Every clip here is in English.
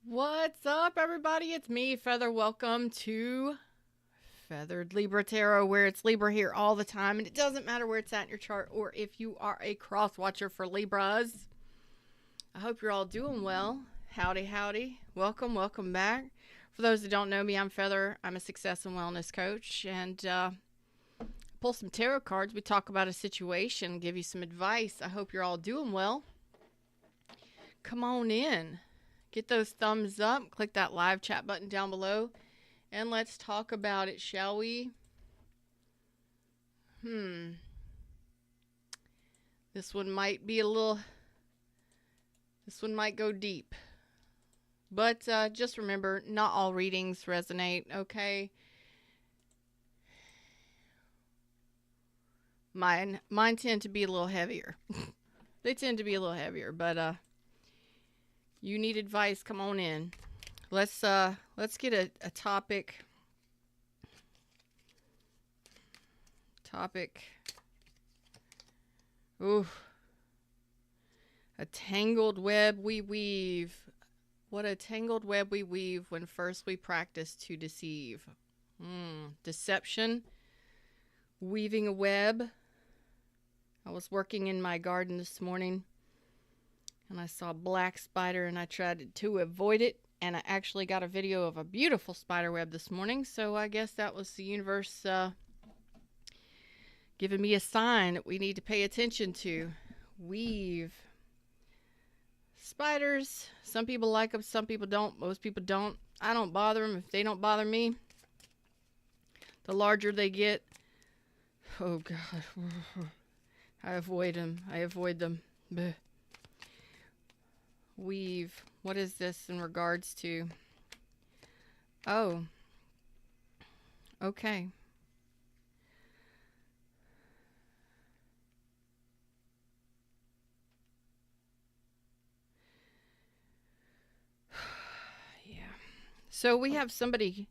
What's up, everybody? It's me, Feather. Welcome to Feathered Libra Tarot, where it's Libra here all the time, and it doesn't matter where it's at in your chart or if you are a cross watcher for Libras. I hope you're all doing well. Howdy, howdy. Welcome back. For those that don't know me, I'm Feather. I'm a success and wellness coach, and pull some tarot cards. We talk about a situation, give you some advice. I hope you're all doing well. Come on in. Get those thumbs up, click that live chat button down below, and let's talk about it, shall we? This one might be this one might go deep. But just remember, not all readings resonate, okay? Mine tend to be a little heavier. They tend to be a little heavier, but you need advice, come on in. Let's get a topic. Ooh. A tangled web we weave. What a tangled web we weave when first we practice to deceive. Deception. Weaving a web. I was working in my garden this morning, and I saw a black spider, and I tried to avoid it, and I actually got a video of a beautiful spider web this morning, so I guess that was the universe giving me a sign that we need to pay attention to. Weave. Spiders, some people like them, some people don't, most people don't. I don't bother them if they don't bother me. The larger they get, oh God, I avoid them. Bleh. Weave. What is this in regards to? Oh. Okay. Yeah. So we have somebody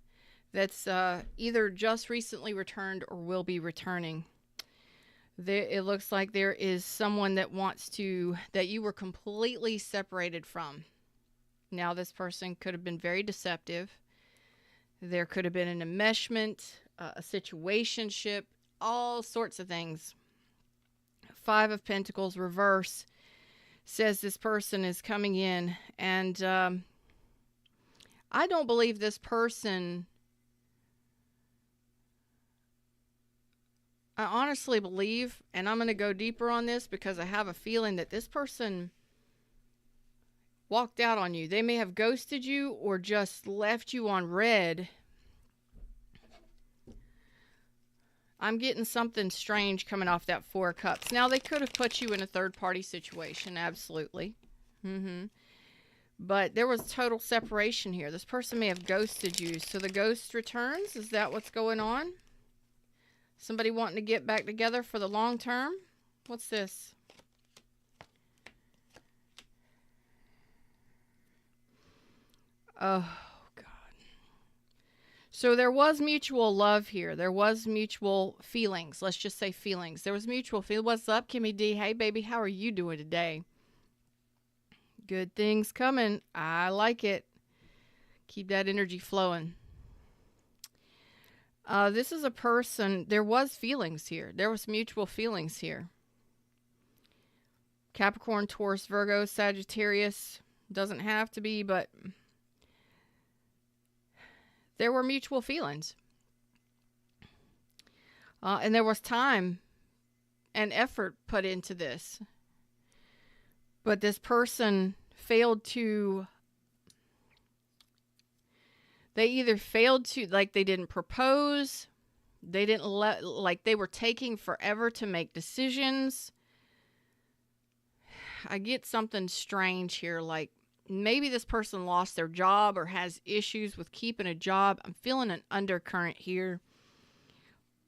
that's either just recently returned or will be returning. It looks like there is someone that that you were completely separated from. Now, this person could have been very deceptive. There could have been an enmeshment, a situationship, all sorts of things. Five of Pentacles reverse says this person is coming in, and I don't believe this person. I honestly believe, and I'm going to go deeper on this because I have a feeling that this person walked out on you. They may have ghosted you or just left you on red. I'm getting something strange coming off that Four of Cups. Now, they could have put you in a third-party situation, absolutely. But there was total separation here. This person may have ghosted you. So the ghost returns? Is that what's going on? Somebody wanting to get back together for the long term? What's this? Oh, God. So there was mutual love here. There was mutual feelings. Let's just say feelings. There was mutual feelings. What's up, Kimmy D? Hey, baby. How are you doing today? Good things coming. I like it. Keep that energy flowing. This is a person, there was feelings here. There was mutual feelings here. Capricorn, Taurus, Virgo, Sagittarius. Doesn't have to be, but there were mutual feelings. And there was time and effort put into this. But this person failed to... They either failed to, like they didn't propose, they didn't like they were taking forever to make decisions. I get something strange here, like maybe this person lost their job or has issues with keeping a job. I'm feeling an undercurrent here.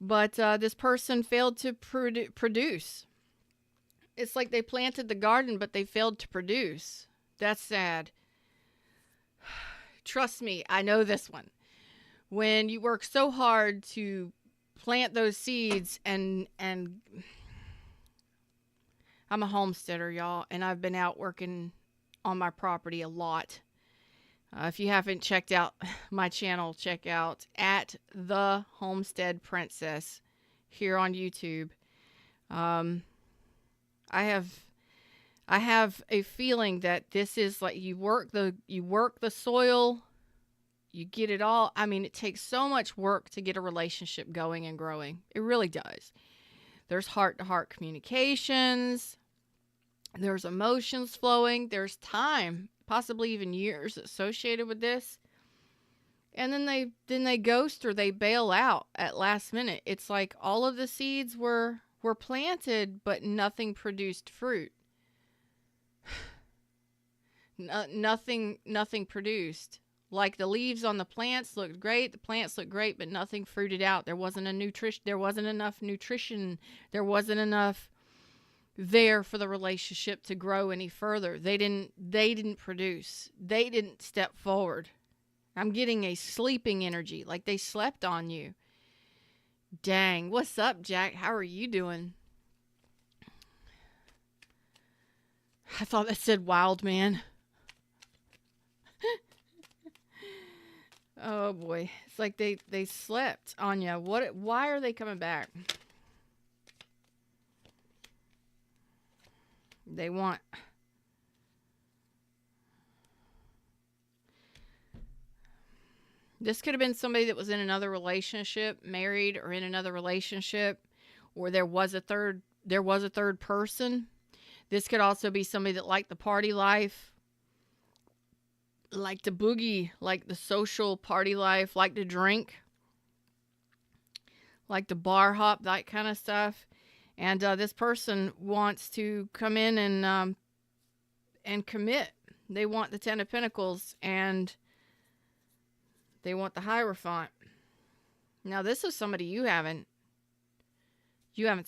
But this person failed to produce. It's like they planted the garden, but they failed to produce. That's sad. Trust me, I know this one. When you work so hard to plant those seeds and I'm a homesteader, y'all, and I've been out working on my property a lot. If you haven't checked out my channel, check out at the Homestead Princess here on YouTube. I have a feeling that this is like you work the soil, you get it all. I mean, it takes so much work to get a relationship going and growing. It really does. There's heart-to-heart communications. There's emotions flowing. There's time, possibly even years associated with this. And then they ghost or they bail out at last minute. It's like all of the seeds were planted, but nothing produced fruit. Nothing produced. Like the leaves on the plants looked great, the plants looked great, but nothing fruited out. There wasn't enough nutrition. There wasn't enough there for the relationship to grow any further. They didn't produce. They didn't step forward. I'm getting a sleeping energy, like they slept on you. Dang, what's up, Jack? How are you doing? I thought that said wild man. Oh boy, it's like they slept on you. Why are they coming back? They want. This could have been somebody that was in another relationship, married, or in another relationship, or there was a third person. This could also be somebody that liked the party life, liked to boogie, like the social party life, like to drink, like to bar hop, that kind of stuff. And this person wants to come in and commit. They want the Ten of Pentacles and they want the Hierophant. Now, this is somebody you haven't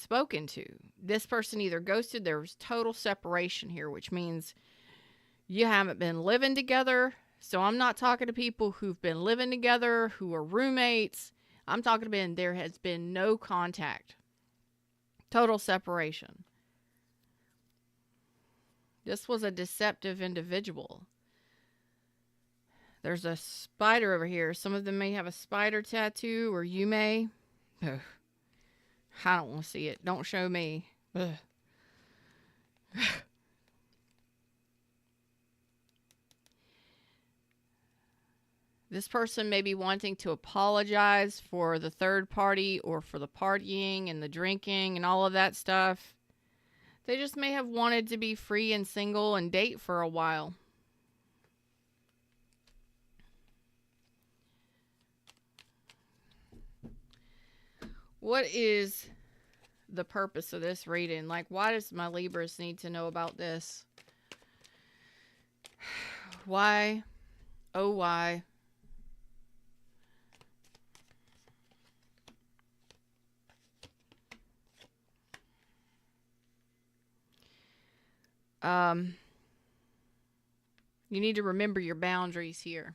spoken to. This person either ghosted, there was total separation here, which means you haven't been living together. So I'm not talking to people who've been living together, who are roommates. I'm talking about there has been no contact. Total separation. This was a deceptive individual. There's a spider over here. Some of them may have a spider tattoo, or you may. Ugh. I don't want to see it. Don't show me. Ugh. This person may be wanting to apologize for the third party or for the partying and the drinking and all of that stuff. They just may have wanted to be free and single and date for a while. What is the purpose of this reading? Like, why does my Libras need to know about this? Why? Oh, why? You need to remember your boundaries here.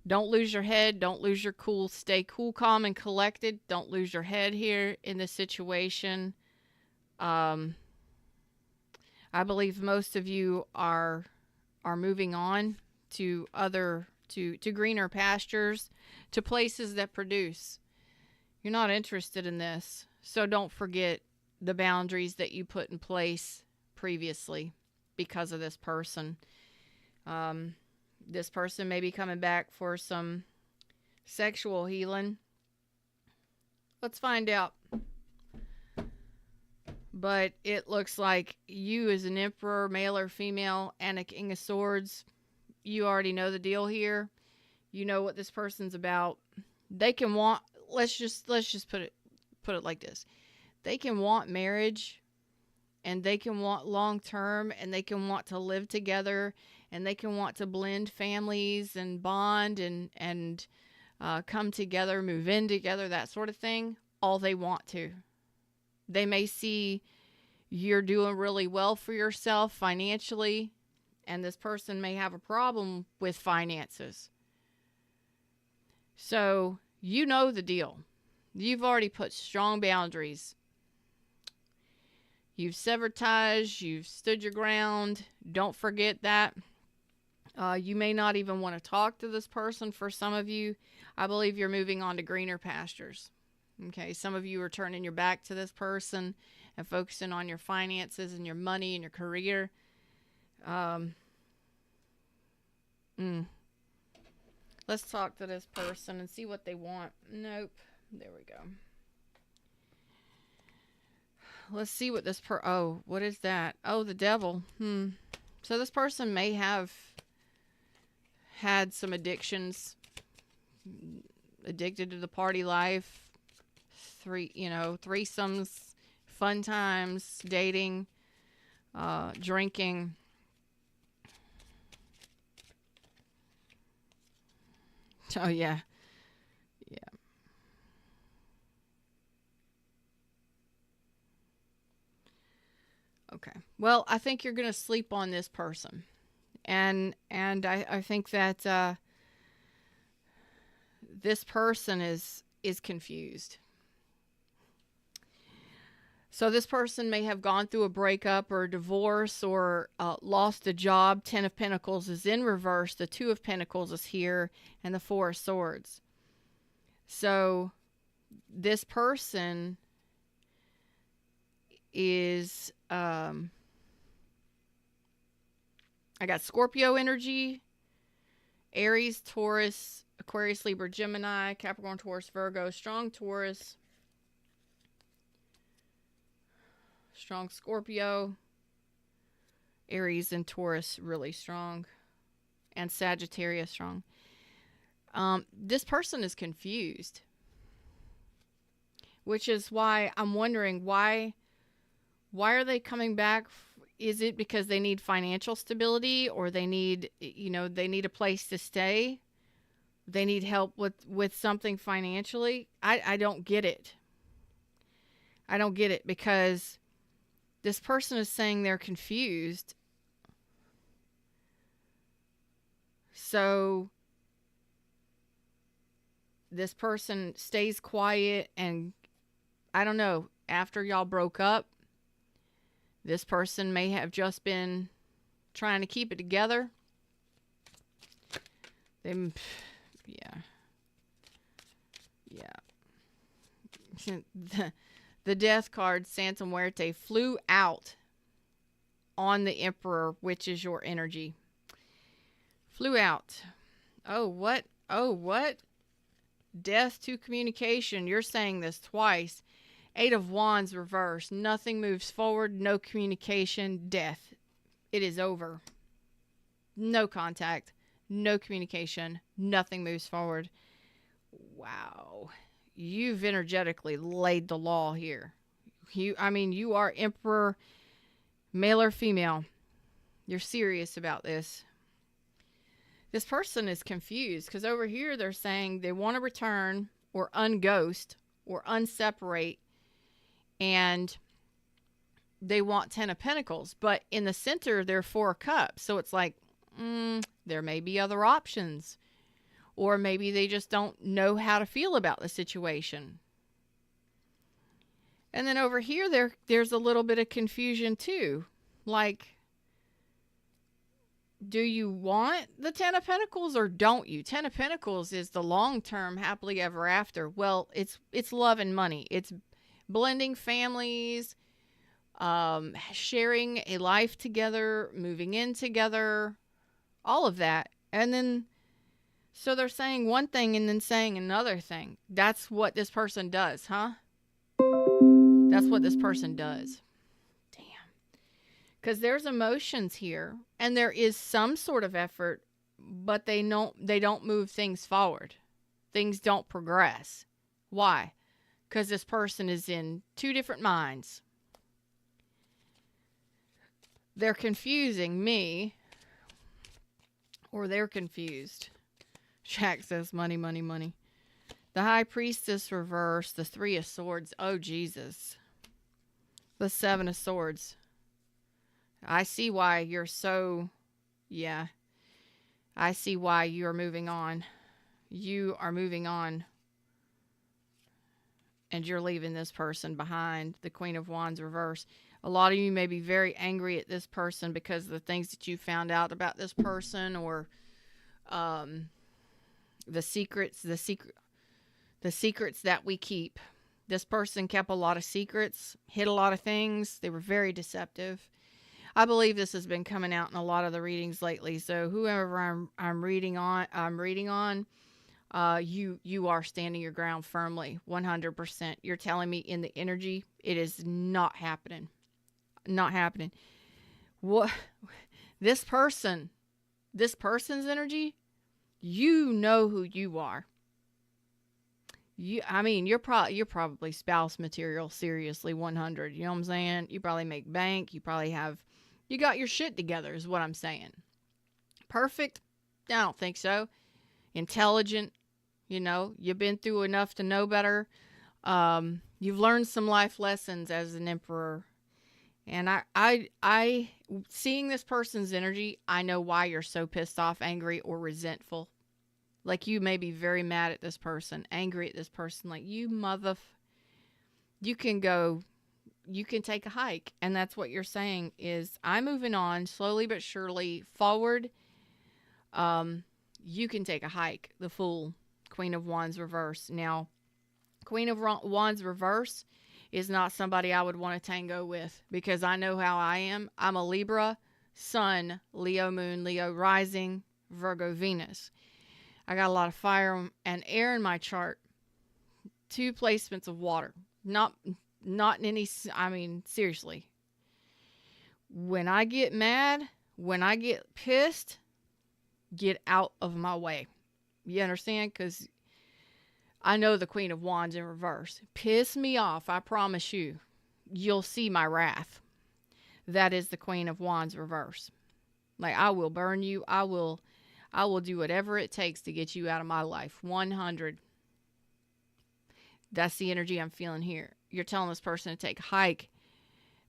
Don't lose your head. Don't lose your cool. Stay cool, calm, and collected. Don't lose your head here in this situation. I believe most of you are moving on to greener pastures, to places that produce. You're not interested in this, so don't forget the boundaries that you put in place previously because of this person. This person may be coming back for some sexual healing. Let's find out. But it looks like you as an Emperor, male or female, and a King of Swords, you already know the deal here. You know what this person's about. They can want, let's just put it like this. They can want marriage, and they can want long term, and they can want to live together, and they can want to blend families and bond and come together, move in together, that sort of thing. All they want to. They may see you're doing really well for yourself financially, and this person may have a problem with finances. So you know the deal. You've already put strong boundaries. You've severed ties. You've stood your ground. Don't forget that. You may not even want to talk to this person. For some of you, I believe you're moving on to greener pastures. Okay, some of you are turning your back to this person and focusing on your finances and your money and your career. Let's talk to this person and see what they want. Nope. There we go. Let's see what this oh, what is that? Oh, the devil. So this person may have had some addictions, addicted to the party life, threesomes, fun times, dating, drinking. Oh, yeah. Yeah. Okay. Well, I think you're going to sleep on this person. And I think that this person is confused. So this person may have gone through a breakup or a divorce or lost a job. 10 of Pentacles is in reverse. The 2 of Pentacles is here, and the 4 of Swords. So this person is, I got Scorpio energy, Aries, Taurus, Aquarius, Libra, Gemini, Capricorn, Taurus, Virgo, strong Taurus, strong Scorpio, Aries and Taurus really strong, and Sagittarius strong. This person is confused, which is why I'm wondering why are they coming back? Is it because they need financial stability, or they need a place to stay? They need help with something financially? I don't get it. I don't get it, because this person is saying they're confused. So this person stays quiet, and I don't know, after y'all broke up, this person may have just been trying to keep it together. Yeah. The Death card, Santa Muerte, flew out on the Emperor, which is your energy. Flew out. Oh, what? Oh, what? Death to communication. You're saying this twice. 8 of Wands reverse. Nothing moves forward. No communication. Death. It is over. No contact. No communication. Nothing moves forward. Wow. You've energetically laid the law here. You are Emperor, male or female. You're serious about this. This person is confused, because over here they're saying they want to return or unghost or unseparate, and they want 10 of Pentacles. But in the center, they're 4 of Cups. So it's like, there may be other options. Or maybe they just don't know how to feel about the situation. And then over here, there's a little bit of confusion too. Like, do you want the 10 of Pentacles or don't you? 10 of Pentacles is the long-term happily ever after. Well, it's love and money. It's blending families, sharing a life together, moving in together, all of that. And then, so they're saying one thing and then saying another thing. That's what this person does, huh? That's what this person does. Damn. Because there's emotions here, and there is some sort of effort, but they don't move things forward. Things don't progress. Why? Because this person is in 2 different minds. They're confusing me, or they're confused. Jack says money, money, money. The High Priestess reverse, the 3 of Swords. Oh, Jesus. The 7 of Swords. I see why you're so, yeah. I see why you are moving on. You are moving on. And you're leaving this person behind. The Queen of Wands reverse. A lot of you may be very angry at this person because of the things that you found out about this person, or the secrets that we keep. This person kept a lot of secrets, hid a lot of things. They were very deceptive. I believe this has been coming out in a lot of the readings lately. So whoever I'm reading on, you are standing your ground firmly, 100%. You're telling me in the energy, it is not happening. Not happening. What this person's energy, you know who you are. You're probably spouse material, seriously, 100. You know what I'm saying? You probably make bank. You got your shit together, is what I'm saying. Perfect? I don't think so. Intelligent, you've been through enough to know better. You've learned some life lessons as an emperor. And I seeing this person's energy, I know why you're so pissed off, angry, or resentful. Like, you may be very mad at this person, angry at this person. Like, you can take a hike. And that's what you're saying is, I'm moving on slowly but surely forward. You can take a hike. The Fool, Queen of Wands reverse. Now, Queen of Wands reverse is not somebody I would want to tango with, because I know how I am. I'm a Libra, Sun, Leo Moon, Leo Rising, Virgo Venus. I got a lot of fire and air in my chart. 2 placements of water. Not in any, seriously. When I get mad, when I get pissed, get out of my way. You understand? Because I know the Queen of Wands in reverse. Piss me off, I promise you. You'll see my wrath. That is the Queen of Wands reverse. Like, I will burn you. I will do whatever it takes to get you out of my life. 100. That's the energy I'm feeling here. You're telling this person to take a hike.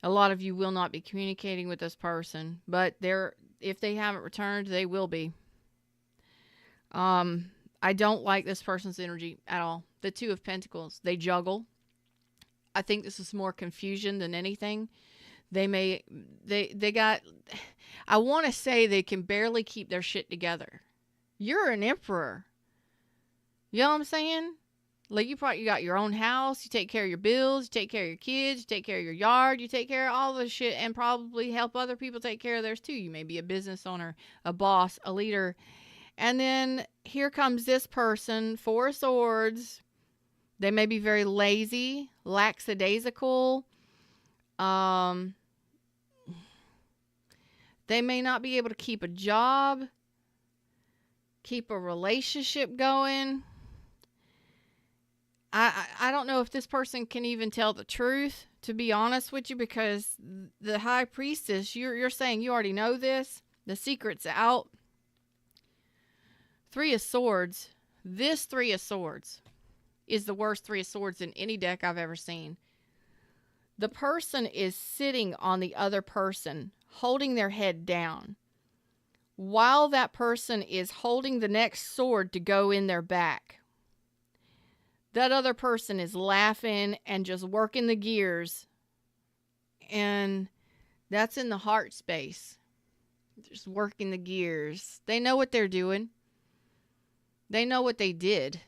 A lot of you will not be communicating with this person, but if they haven't returned, they will be. I don't like this person's energy at all. The 2 of Pentacles, they juggle. I think this is more confusion than anything. I want to say they can barely keep their shit together. You're an emperor. You know what I'm saying? Like, you got your own house, you take care of your bills, you take care of your kids, you take care of your yard, you take care of all this shit, and probably help other people take care of theirs too. You may be a business owner, a boss, a leader. And then here comes this person, 4 of Swords. They may be very lazy, lackadaisical. They may not be able to keep a job, keep a relationship going. I don't know if this person can even tell the truth, to be honest with you, because the High Priestess, you're saying you already know this. The secret's out. 3 of Swords. This 3 of Swords is the worst 3 of Swords in any deck I've ever seen. The person is sitting on the other person, holding their head down, while that person is holding the next sword to go in their back. That other person is laughing and just working the gears. And that's in the heart space. Just working the gears. They know what they're doing. They know what they did.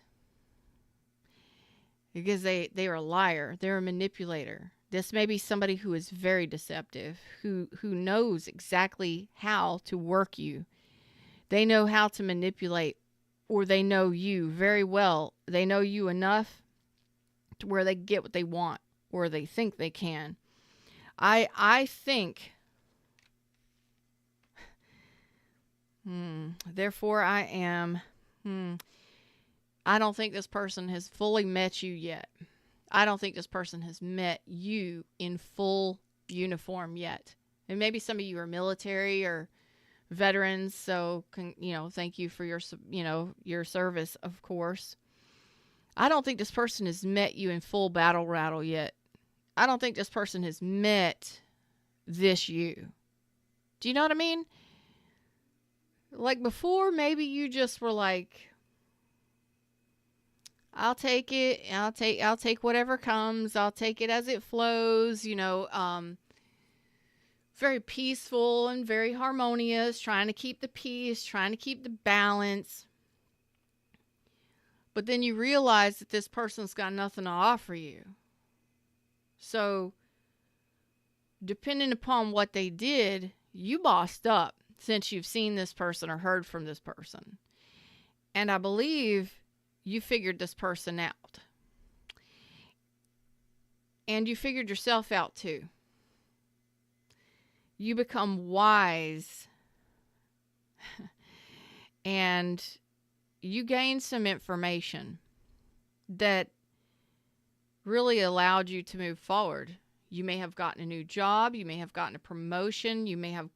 Because they are a liar. They're a manipulator. This may be somebody who is very deceptive. Who knows exactly how to work you. They know how to manipulate. Or they know you very well. They know you enough to where they get what they want, or they think they can. I think, therefore I am, I don't think this person has fully met you yet. I don't think this person has met you in full uniform yet. And maybe some of you are military or veterans, so thank you for your your service, of course. I don't think this person has met you in full battle rattle yet. I don't think this person has met this you. Do you know what I mean? Like, before, maybe you just were like, I'll take it. I'll take whatever comes. I'll take it as it flows. very peaceful and very harmonious, trying to keep the peace, trying to keep the balance. But then you realize that this person's got nothing to offer you. So, depending upon what they did, you bossed up since you've seen this person or heard from this person. And I believe you figured this person out. And you figured yourself out too. You become wise. And you gain some information that really allowed you to move forward. You may have gotten a new job. You may have gotten a promotion. You may have,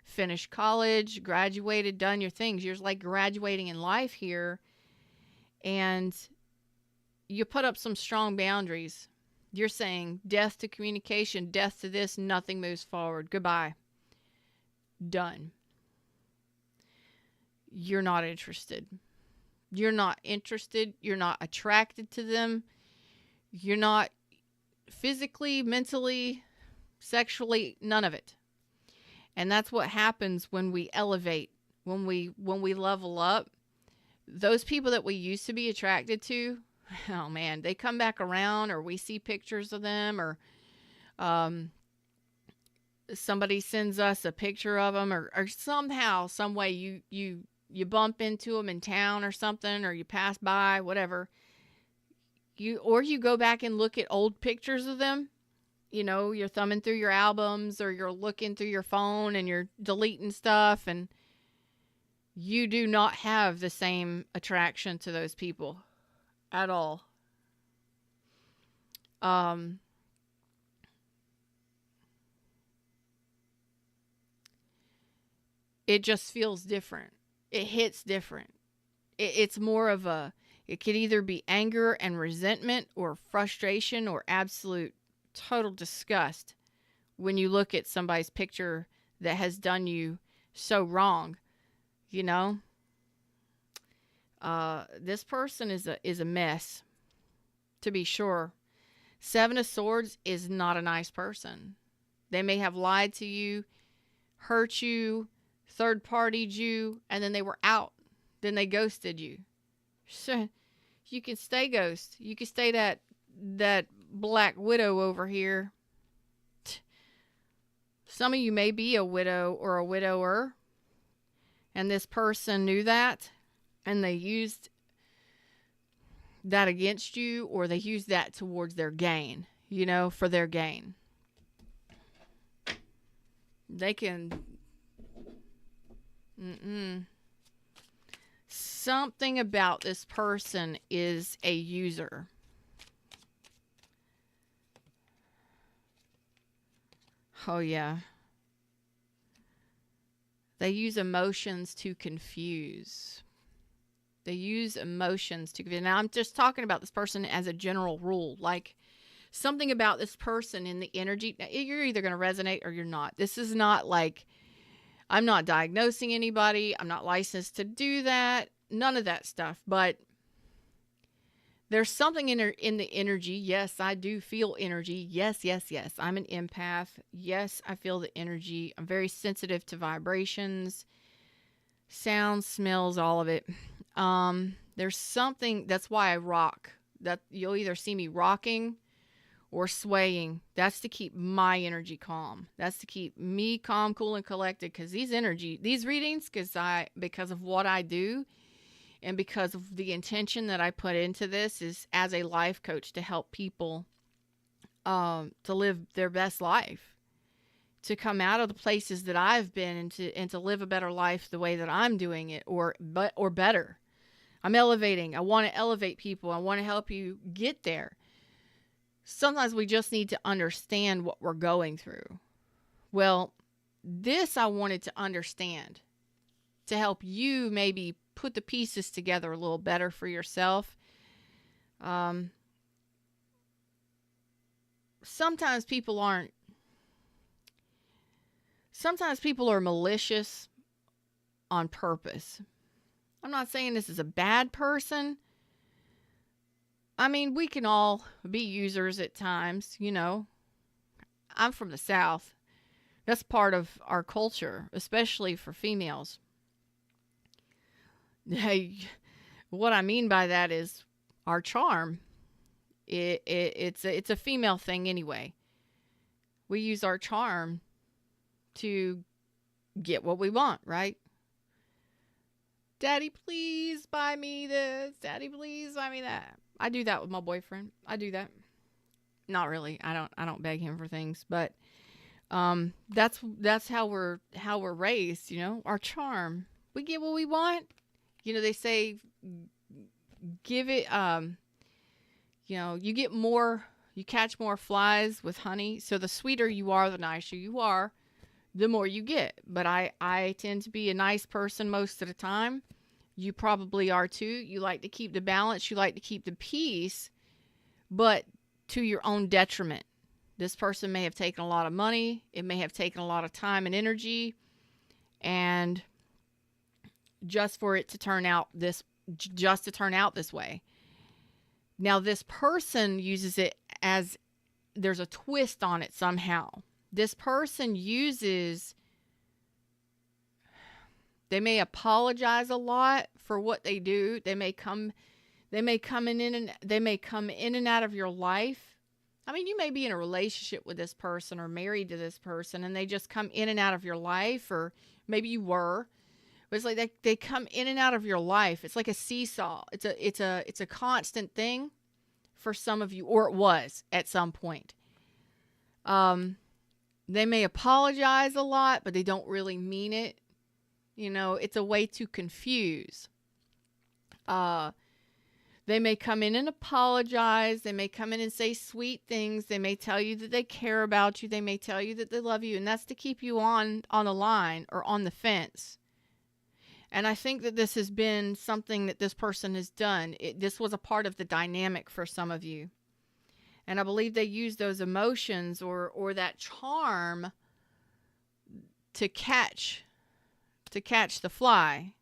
finished college, graduated, done your things. You're like graduating in life here. And you put up some strong boundaries. You're saying death to communication, death to this, nothing moves forward. Goodbye. Done. You're not interested. You're not interested. You're not attracted to them. You're not physically, mentally, sexually, none of it. And that's what happens when we elevate, when we level up. Those people that we used to be attracted to, oh man, they come back around, or we see pictures of them, or somebody sends us a picture of them, or somehow, some way you bump into them in town or something, or you pass by, whatever. You go back and look at old pictures of them. You're thumbing through your albums, or you're looking through your phone and you're deleting stuff, and you do not have the same attraction to those people at all. It just feels different. It hits different. It's more of it could either be anger and resentment, or frustration, or absolute total disgust when you look at somebody's picture that has done you so wrong. This person is a mess, to be sure. Seven of Swords is not a nice person. They may have lied to you, hurt you, third-partied you, and then they were out. Then they ghosted you. So you can stay ghost. You can stay that black widow over here. Some of you may be a widow or a widower, and this person knew that, and they used that against you, or they used that towards their gain, for their gain. They can... Something about this person is a user. Oh, yeah. They use emotions to confuse. They use emotions to confuse. Now, I'm just talking about this person as a general rule. Like, something about this person in the energy. You're either going to resonate or you're not. This is not like, I'm not diagnosing anybody. I'm not licensed to do that. None of that stuff. But there's something in the energy. Yes, I do feel energy. Yes. I'm an empath. Yes, I feel the energy. I'm very sensitive to vibrations, sounds, smells, all of it. There's something, that's why I rock. That you'll either see me rocking or swaying. That's to keep my energy calm. That's to keep me calm, cool, and collected. Because these readings, because of what I do, and because of the intention that I put into this, is as a life coach to help people to live their best life, to come out of the places that I've been, and to live a better life the way that I'm doing it, or better. I'm elevating. I want to elevate people. I want to help you get there. Sometimes we just need to understand what we're going through. Well, this I wanted to understand to help you maybe put the pieces together a little better for yourself. Sometimes people are malicious on purpose. I'm not saying this is a bad person. I mean, we can all be users at times, I'm from the South. That's part of our culture, especially for females. Hey, what I mean by that is our charm. It's a female thing anyway. We use our charm to get what we want, right? Daddy, please buy me this. Daddy, please buy me that. I do that with my boyfriend. I do that. Not really. I don't beg him for things, but that's how we're raised, our charm. We get what we want. They say give it you get more, you catch more flies with honey. So the sweeter you are, the nicer you are, the more you get. But I tend to be a nice person most of the time. You probably are too. You like to keep the balance, you like to keep the peace, but to your own detriment. This person may have taken a lot of money, it may have taken a lot of time and energy, and just for it to turn out this way. Now this person uses it as there's a twist on it somehow. This person they may apologize a lot for what they do. They may come in and out of your life. I mean, you may be in a relationship with this person or married to this person, and they just come in and out of your life, or maybe you were. But it's like they come in and out of your life. It's like a seesaw. It's a constant thing for some of you, or it was at some point. They may apologize a lot, but they don't really mean it. It's a way to confuse. They may come in and apologize. They may come in and say sweet things. They may tell you that they care about you. They may tell you that they love you. And that's to keep you on the line or on the fence. And I think that this has been something that this person has done. This was a part of the dynamic for some of you. And I believe they use those emotions or that charm to catch the fly.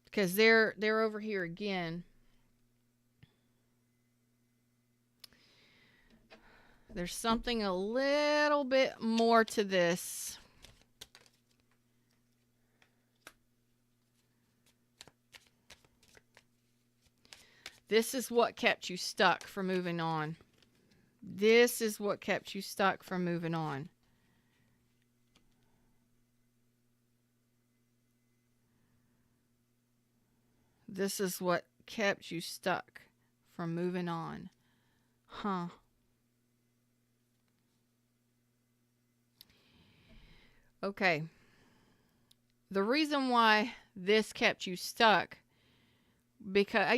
Because they're over here again. There's something a little bit more to this. This is what kept you stuck from moving on. This is what kept you stuck from moving on. This is what kept you stuck from moving on. Huh. Okay. The reason why this kept you stuck, because,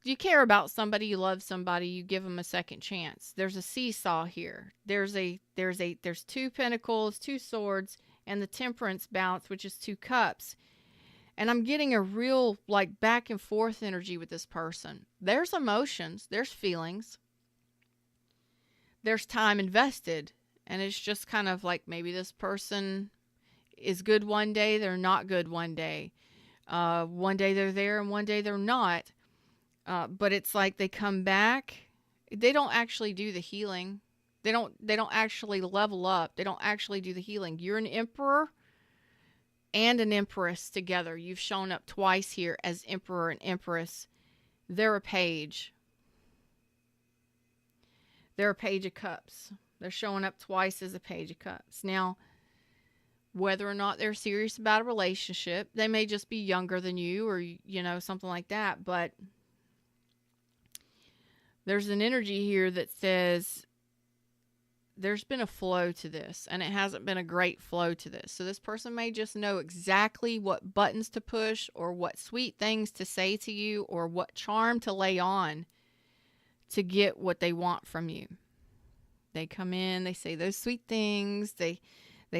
you care about somebody, you love somebody, you give them a second chance. There's a seesaw here. There's two pentacles, two swords, and the temperance balance, which is two cups. And I'm getting a real back and forth energy with this person. There's emotions, there's feelings, there's time invested. And it's just kind of like maybe this person is good one day, they're not good one day. One day they're there and one day they're not. But it's like they come back. They don't actually do the healing. They don't actually level up. They don't actually do the healing. You're an emperor and an empress together. You've shown up twice here as emperor and empress. They're a page. They're a page of cups. They're showing up twice as a page of cups. Now, whether or not they're serious about a relationship, they may just be younger than you or, something like that. But there's an energy here that says there's been a flow to this, and it hasn't been a great flow to this. So this person may just know exactly what buttons to push or what sweet things to say to you or what charm to lay on to get what they want from you. They come in, they say those sweet things, they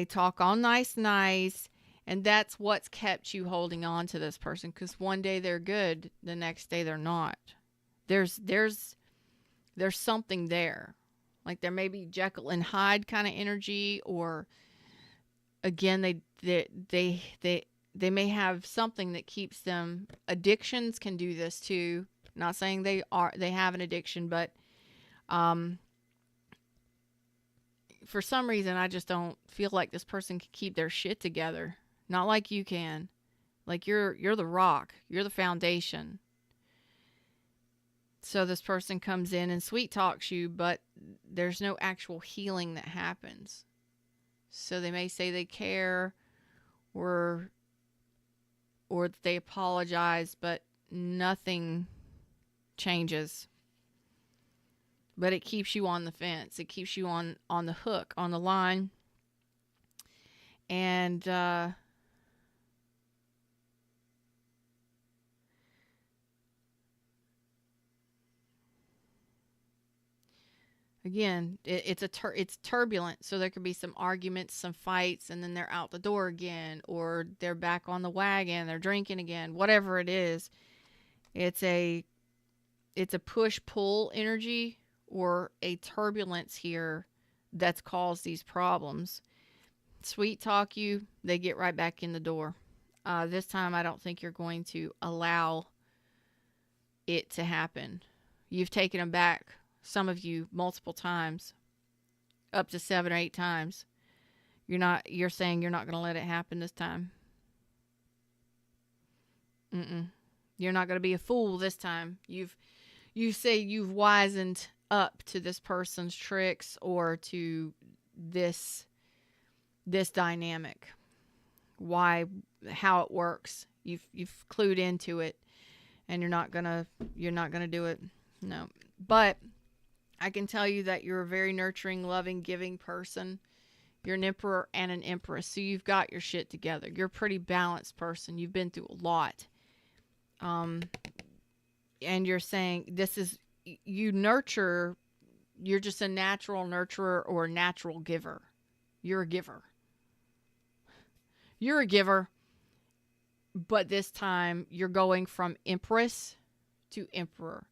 talk all nice, and that's what's kept you holding on to this person, because one day they're good, the next day they're not. There's something there. Like there may be Jekyll and Hyde kind of energy, or again, they may have something that keeps them. Addictions can do this too. Not saying they have an addiction, but for some reason, I just don't feel like this person can keep their shit together. Not like you can. Like you're the rock. You're the foundation. So this person comes in and sweet talks you, but there's no actual healing that happens. So they may say they care or that they apologize, but nothing changes. But it keeps you on the fence. It keeps you on the hook, on the line. And again, it's turbulent, so there could be some arguments, some fights, and then they're out the door again, or they're back on the wagon, they're drinking again, whatever it is. It's a push-pull energy or a turbulence here that's caused these problems. Sweet talk you, they get right back in the door. This time, I don't think you're going to allow it to happen. You've taken them back, some of you, multiple times, up to 7 or 8 times. You're saying you're not going to let it happen this time. You're not going to be a fool this time. You say you've wisened up to this person's tricks or to this dynamic. How it works. You've clued into it, and you're not gonna do it. No. But I can tell you that you're a very nurturing, loving, giving person. You're an emperor and an empress, so you've got your shit together. You're a pretty balanced person. You've been through a lot. And you're saying you nurture. You're just a natural nurturer or a natural giver. You're a giver. You're a giver, but this time you're going from empress to emperor.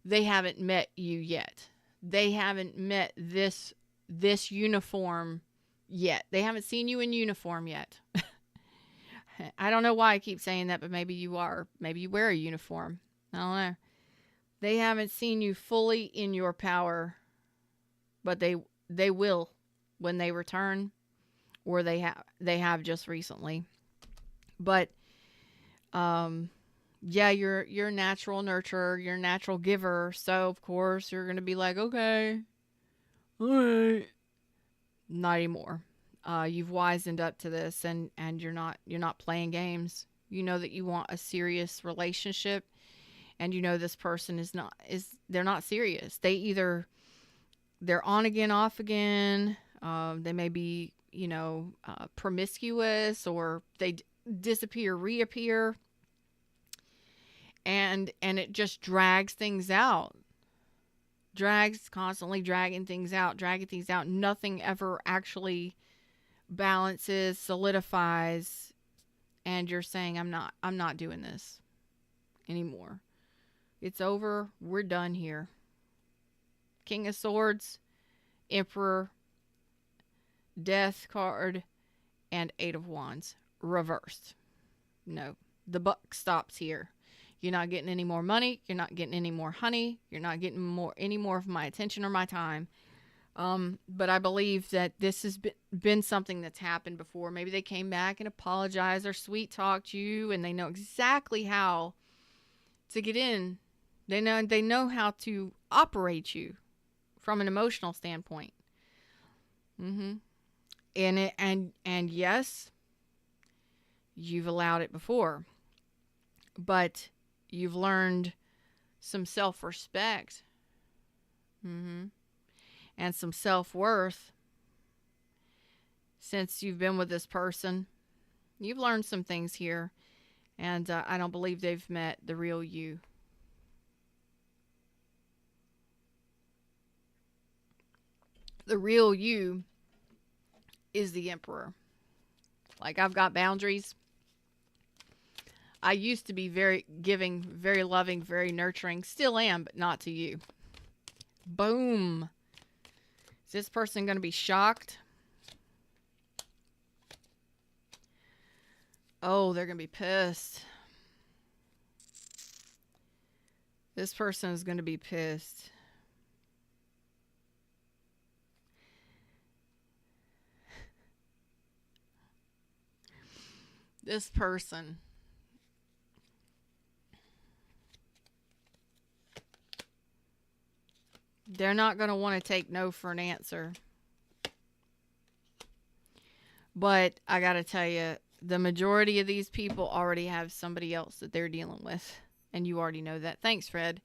They haven't met you yet. They haven't met this uniform yet. They haven't seen you in uniform yet. I don't know why I keep saying that, but maybe you are. Maybe you wear a uniform. I don't know. They haven't seen you fully in your power, but they will when they return, or they have just recently. But yeah, you're a natural nurturer, you're a natural giver, so of course you're gonna be like, okay, all right. Not anymore. You've wisened up to this, and you're not playing games. You know that you want a serious relationship, and you know this person they're not serious. They're on again, off again. They may be, promiscuous, or they disappear, reappear, and it just drags things out. Constantly dragging things out. Nothing ever actually balances, solidifies, and you're saying, I'm not doing this anymore. It's over. We're done here. King of Swords, Emperor, Death card, and 8 of Wands reversed. No, the buck stops here. You're not getting any more money. You're not getting any more honey. You're not getting any more of my attention or my time. But I believe that this has been something that's happened before. Maybe they came back and apologized or sweet talked you, and they know exactly how to get in. They know how to operate you from an emotional standpoint. And yes, you've allowed it before, but you've learned some self-respect, and some self-worth since you've been with this person. You've learned some things here, and I don't believe they've met the real you. The real you is the Emperor. Like, I've got boundaries. I used to be very giving, very loving, very nurturing. Still am, but not to you. Boom. Is this person going to be shocked? Oh, they're going to be pissed. This person is going to be pissed. This person, they're not going to want to take no for an answer. But I got to tell you, the majority of these people already have somebody else that they're dealing with. And you already know that. Thanks, Fred.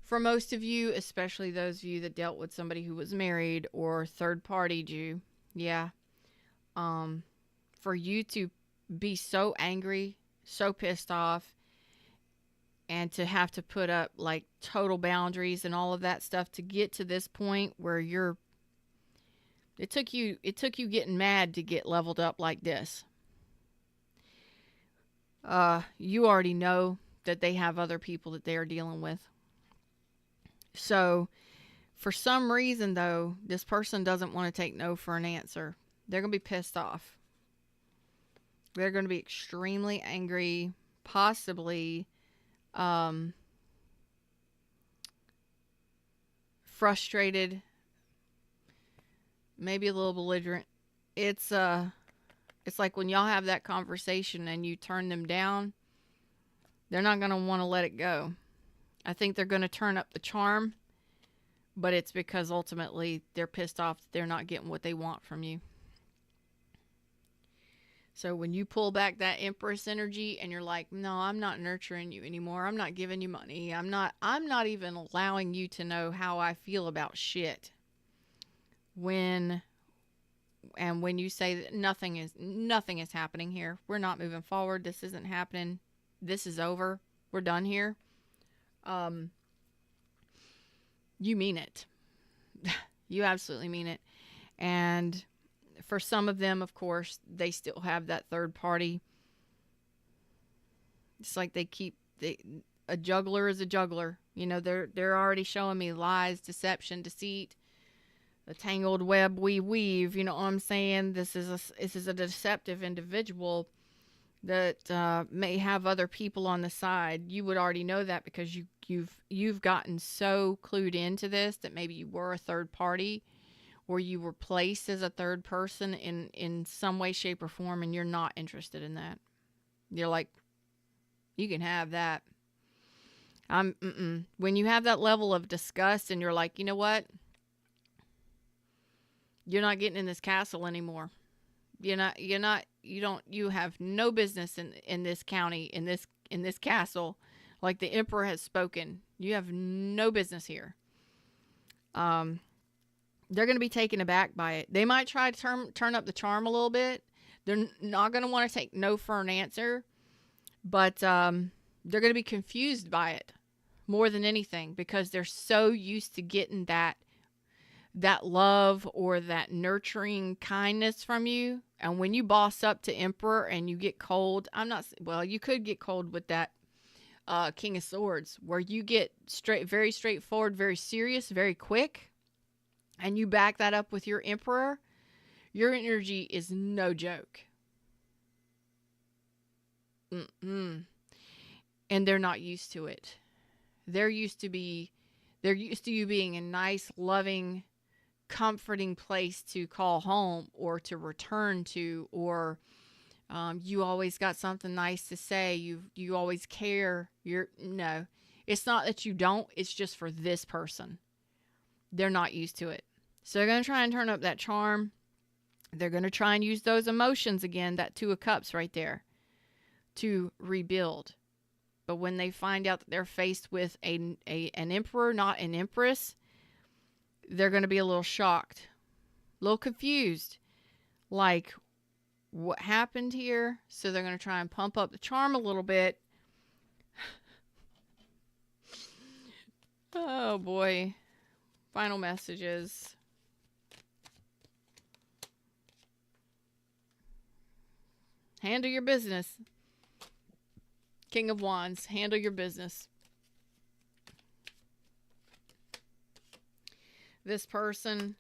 For most of you, especially those of you that dealt with somebody who was married or third-partied you, yeah. For you to be so angry, so pissed off, and to have to put up like total boundaries and all of that stuff to get to this point where it took you getting mad to get leveled up like this. You already know that they have other people that they are dealing with. So for some reason though, this person doesn't want to take no for an answer. They're going to be pissed off. They're going to be extremely angry, possibly frustrated, maybe a little belligerent. It's like when y'all have that conversation and you turn them down, they're not going to want to let it go. I think they're going to turn up the charm, but it's because ultimately they're pissed off that they're not getting what they want from you. So when you pull back that Empress energy and you're like, no, I'm not nurturing you anymore. I'm not giving you money. I'm not even allowing you to know how I feel about shit. When you say that nothing is happening here. We're not moving forward. This isn't happening. This is over. We're done here. You mean it. You absolutely mean it. And for some of them, of course, they still have that third party. It's like a juggler is a juggler. You know, they're already showing me lies, deception, deceit, the tangled web we weave. You know what I'm saying? This is a deceptive individual that may have other people on the side. You would already know that because you've gotten so clued into this that maybe you were a third party, or you were placed as a third person in some way, shape, or form, and you're not interested in that. You're like, you can have that. When you have that level of disgust and you're like, you know what? You're not getting in this castle anymore. You have no business in this county, in this castle. Like the emperor has spoken. You have no business here. They're going to be taken aback by it. They might try to turn up the charm a little bit. They're not going to want to take no for an answer, but they're going to be confused by it more than anything because they're so used to getting that love or that nurturing kindness from you. And when you boss up to Emperor and you get cold, you could get cold with that King of Swords, where you get very straightforward, very serious, very quick. And you back that up with your Emperor, your energy is no joke. And they're not used to it. They're used to you being a nice, loving, comforting place to call home or to return to, or you always got something nice to say. You always care. No, it's not that you don't. It's just for this person. They're not used to it. So they're going to try and turn up that charm. They're going to try and use those emotions again, that Two of Cups right there, to rebuild. But when they find out that they're faced with an emperor, not an empress, they're going to be a little shocked, a little confused. Like, what happened here? So they're going to try and pump up the charm a little bit. Oh, boy. Final messages. Handle your business. King of Wands, handle your business. This person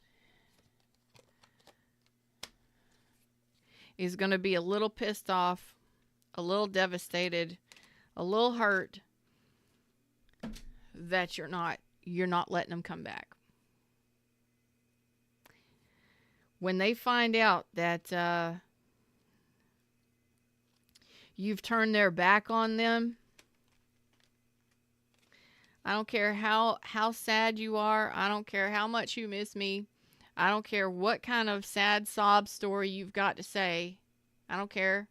is going to be a little pissed off, a little devastated, a little hurt that you're not letting them come back. When they find out that You've turned their back on them. I don't care how sad you are. I don't care how much you miss me. I don't care what kind of sad sob story you've got to say. I don't care.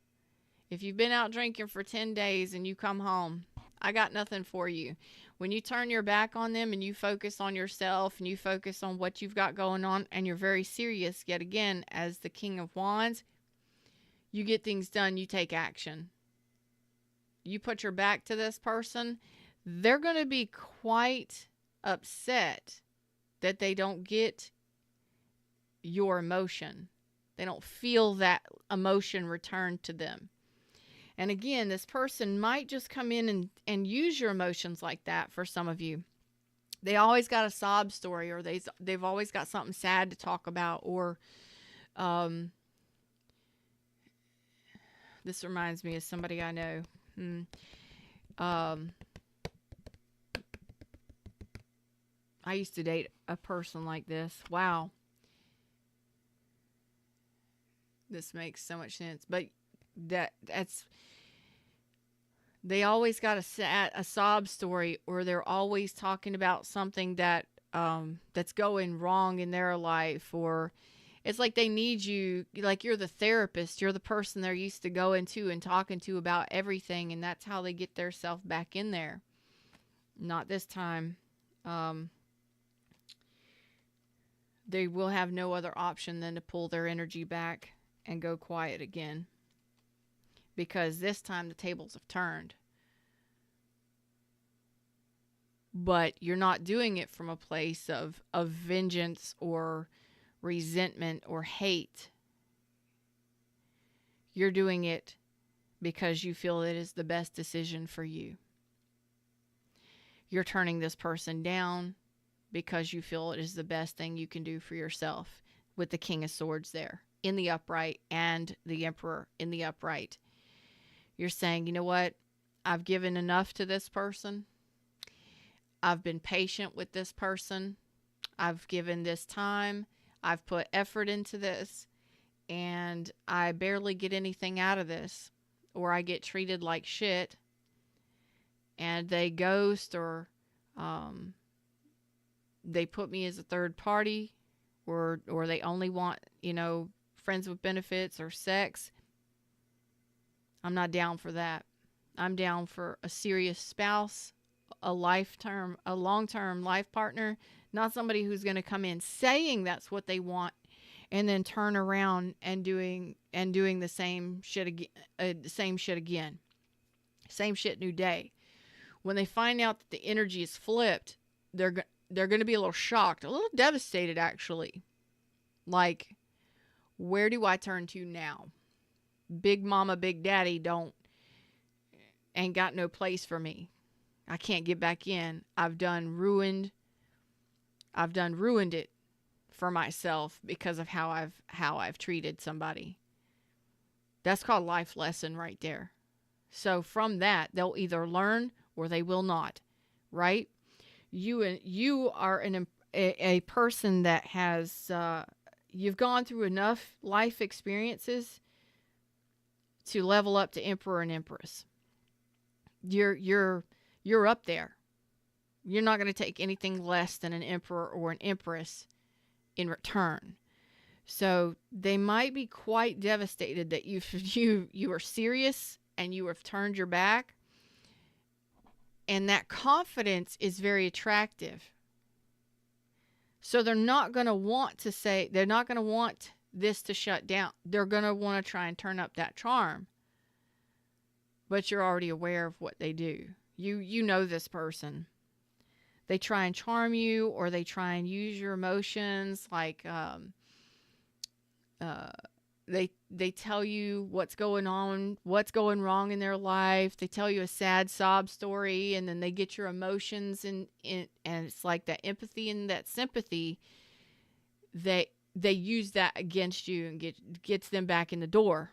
If you've been out drinking for 10 days and you come home, I got nothing for you. When you turn your back on them and you focus on yourself and you focus on what you've got going on and you're very serious, yet again, as the King of Wands, you get things done, you take action. You put your back to this person, they're going to be quite upset that they don't get your emotion. They don't feel that emotion returned to them. And again, this person might just come in and use your emotions like that for some of you. They always got a sob story, or they've always got something sad to talk about, or this reminds me of somebody I know. I used to date a person like this. Wow. This makes so much sense. But that's they always got a sob story, or they're always talking about something that that's going wrong in their life, or it's like they need you, like you're the therapist, you're the person they're used to going to and talking to about everything, and that's how they get their self back in there. Not this time. They will have no other option than to pull their energy back and go quiet again. Because this time the tables have turned. But you're not doing it from a place of vengeance or resentment or hate. You're doing it because you feel it is the best decision for you. You're turning this person down because you feel it is the best thing you can do for yourself, with the King of Swords there in the upright and the Emperor in the upright. You're saying, you know what? I've given enough to this person. I've been patient with this person. I've given this time. I've put effort into this. And I barely get anything out of this. Or I get treated like shit. And they ghost, or they put me as a third party. Or they only want, friends with benefits or sex. I'm not down for that. I'm down for a serious spouse, a long-term life partner, not somebody who's going to come in saying that's what they want and then turn around and doing the same shit again. Same shit, new day. When they find out that the energy is flipped, they're going to be a little shocked, a little devastated actually. Like, where do I turn to now? Big mama, big daddy ain't got no place for me. I can't get back in. I've done ruined it for myself because of how I've treated somebody. That's called life lesson right there. So from that, they'll either learn or they will not, right? You are a person that has you've gone through enough life experiences to level up to Emperor and Empress. You're up there. You're not going to take anything less than an Emperor or an Empress in return. So they might be quite devastated that you are serious and you have turned your back. And that confidence is very attractive. So they're not going to want this to shut down. They're going to want to try and turn up that charm. But you're already aware of what they do. You know this person. They try and charm you, or they try and use your emotions, like they tell you what's going on, what's going wrong in their life. They tell you a sad sob story, and then they get your emotions and it's like that empathy and that sympathy. They use that against you and gets them back in the door.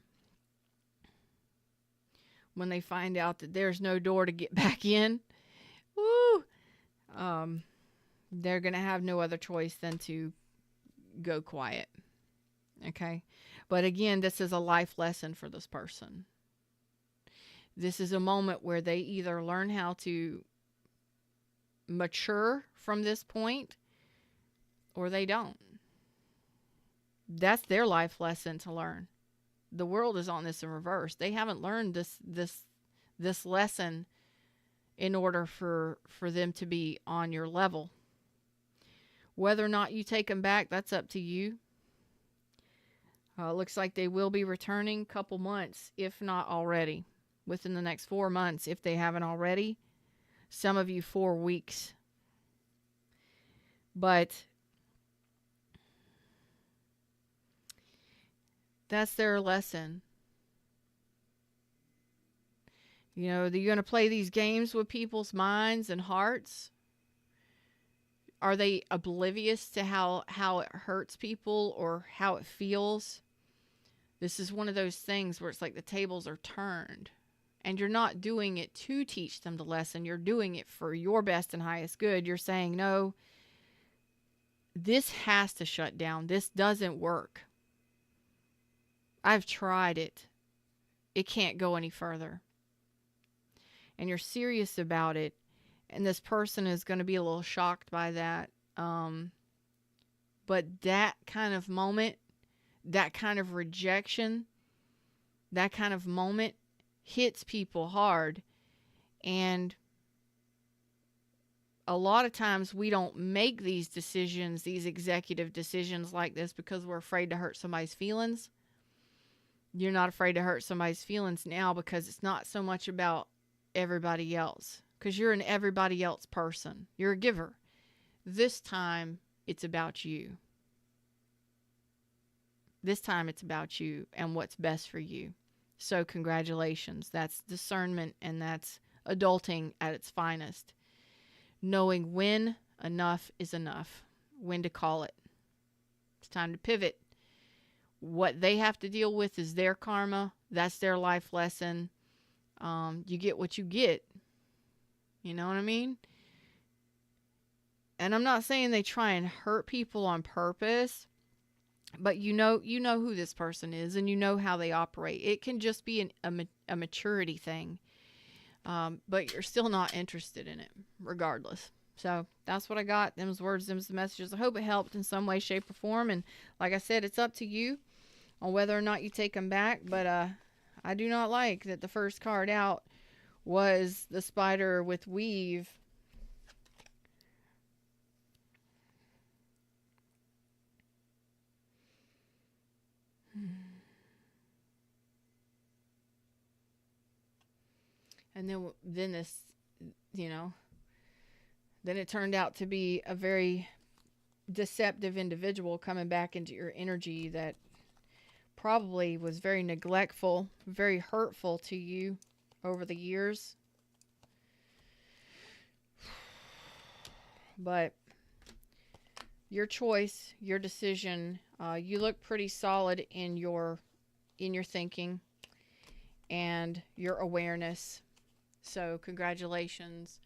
When they find out that there's no door to get back in, they're going to have no other choice than to go quiet. Okay? But again, this is a life lesson for this person. This is a moment where they either learn how to mature from this point or they don't. That's their life lesson to learn. The world is on this in reverse. They haven't learned this lesson in order for them to be on your level. Whether or not you take them back, that's up to you. Looks like they will be returning a couple months, if not already. Within the next 4 months, if they haven't already. Some of you 4 weeks. But that's their lesson. You know, they're going to play these games with people's minds and hearts. Are they oblivious to how it hurts people or how it feels? This is one of those things where it's like the tables are turned. And you're not doing it to teach them the lesson. You're doing it for your best and highest good. You're saying, no, this has to shut down. This doesn't work. I've tried it. It can't go any further. And you're serious about it. And this person is going to be a little shocked by that. But that kind of moment, that kind of rejection, that kind of moment hits people hard. And a lot of times we don't make these decisions, these executive decisions like this, because we're afraid to hurt somebody's feelings. You're not afraid to hurt somebody's feelings now because it's not so much about everybody else. Because you're an everybody else person. You're a giver. This time, it's about you. This time, it's about you and what's best for you. So congratulations. That's discernment, and that's adulting at its finest. Knowing when enough is enough. When to call it. It's time to pivot. What they have to deal with is their karma. That's their life lesson. You get what you get. You know what I mean? And I'm not saying they try and hurt people on purpose, but you know who this person is, and you know how they operate. It can just be a maturity thing, but you're still not interested in it, regardless. So that's what I got. Them's words, them's the messages. I hope it helped in some way, shape, or form. And like I said, it's up to you on whether or not you take them back. But I do not like that the first card out was the spider with weave. And then this, then it turned out to be a very deceptive individual coming back into your energy that probably was very neglectful, very hurtful to you over the years. But your choice, your decision, you look pretty solid in your thinking and your awareness. So congratulations.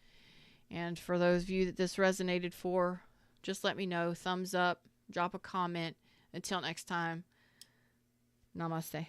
And for those of you that this resonated for, just let me know. Thumbs up, drop a comment. Until next time, namaste.